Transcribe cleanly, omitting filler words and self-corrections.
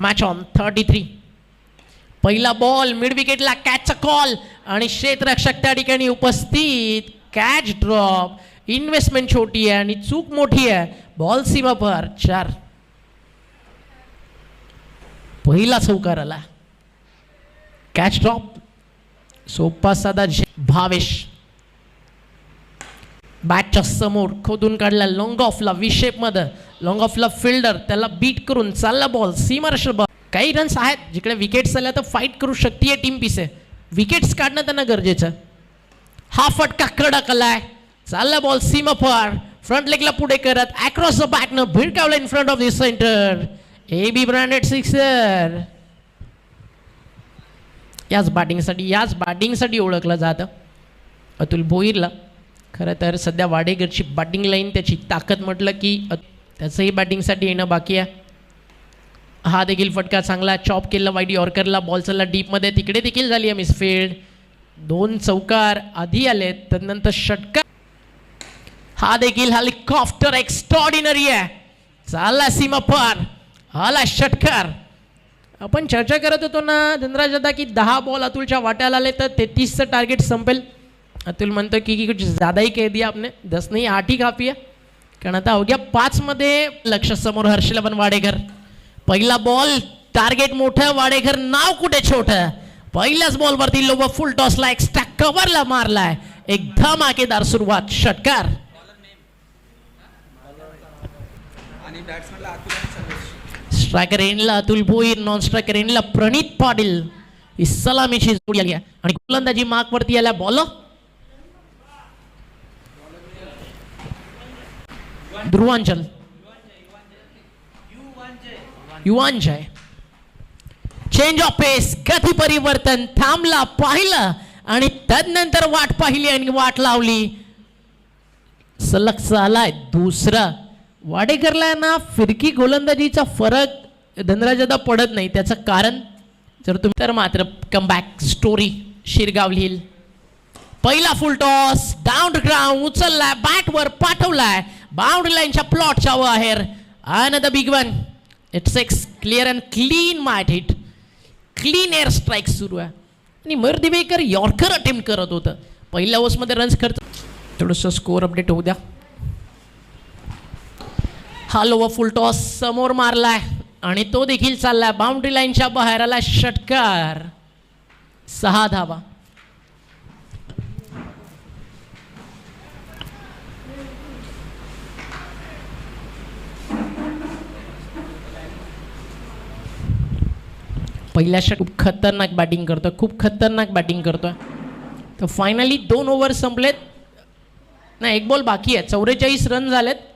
Match on 33. पहिला ball mid विकेटला कॅचचा call आणि क्षेत्ररक्षक त्या ठिकाणी उपस्थित. Catch drop. इन्व्हेस्टमेंट छोटी आहे आणि चूक मोठी आहे. बॉल सीमा पर 4. पहिला चौकार आला. Catch drop. सोपा साधा भावेश बॅटच्या समोर खोदून काढला. लॉंग ऑफला विशेप मध्ये लॉंग ऑफला फिल्डर त्याला बीट करून चालला बॉल सीमारेषेवर. काही रन्स आहेत जिकडे विकेट्स आल्या तर फाईट करू शकते टीम पिसे. विकेट्स काढणं त्यांना गरजेचं. हा फटका कडक आलाय. चालला बॉल सीमा पार. फ्रंट लेगला पुढे करत अक्रॉस द बॅटनं भिरकावलं in front of the centre. AB branded sixer. याच बॅटिंगसाठी ओळखलं जातं अतुल भोईरला. खरं तर सध्या वाडेकरची बॅटिंग लाईन त्याची ताकद म्हटलं की त्याचंही बॅटिंगसाठी येणं बाकी आहे. हा देखील फटका चांगला चॉप केला वाईड यॉर्करला. बॉल चालला डीपमध्ये. तिकडे देखील झाली आहे मिसफील्ड. 2 चौकार आधी आले त्यानंतर षटकार. हा देखील हेलिकॉप्टर एक्स्ट्रॉर्डिनरी आहे. चालला सीमा पार. आला षटकार. आपण चर्चा करत होतो ना धनराज दादा की 10 बॉल अतुलच्या वाट्याला आले तर 33चं टार्गेट संपेल. अतुल म्हणतो की कुछ ज़्यादा ही कह दिया आपने. 10 नहीं 8 ही काफी आहे. कारण आता अवघ्या 5 मध्ये लक्ष समोर हर्षलवन वाडेकर. पहिला बॉल टार्गेट मोठं. वाडेकर नाव कुठे छोटं. पहिल्याच बॉलवरती लोब फुल टॉसला एक्स्ट्रा कव्हरला मारलाय. एक धमाकेदार सुरुवात. षटकार. स्ट्रायकर एंडला अतुल भोईर. नॉन स्ट्रायकर एंडला प्रणित पाटील. ही सलामीची जोडी आली आहे आणि गोलंदाजी मार्कवरती आल्या. बॉल ध्रुवांचल युवांजय. चेंज ऑफ पेस. गती परिवर्तन. थांबला पाहिलं आणि तदनंतर वाट पाहिली आणि वाट लावली. सलग चालाय दुसरा. वाडेकरला ना फिरकी गोलंदाजीचा फरक धनराजदा पडत नाही. त्याचं कारण जर तुम्ही तर मात्र कमबॅक स्टोरी शिरगाव लिहिल. पहिला फुल टॉस डाऊन ग्राउंड उचललाय. बॅटवर पाठवलाय. बाउंड्री लाईनच्या प्लॉटच्या बाहेर. Another big one. It's x clear and clean might hit. Clean air strike सुरू आहे आणि मर्दिवेकर यॉर्कर अटेम्प्ट करत होतं. पहिल्या ओव्हर्समध्ये रन्स खर्च. थोडंसं स्कोअर अपडेट होऊ द्या. हा लोवर फुल टॉस समोर मारलाय आणि तो देखील चाललाय बाउंड्री लाईनच्या बाहेर. आला षटकार. 6 धावा. पहिल्या खूप खतरनाक बॅटिंग करतोय. तर फायनली 2 ओव्हर संपलेत. नाही 1 बॉल बाकी आहे. 44 रन झालेत.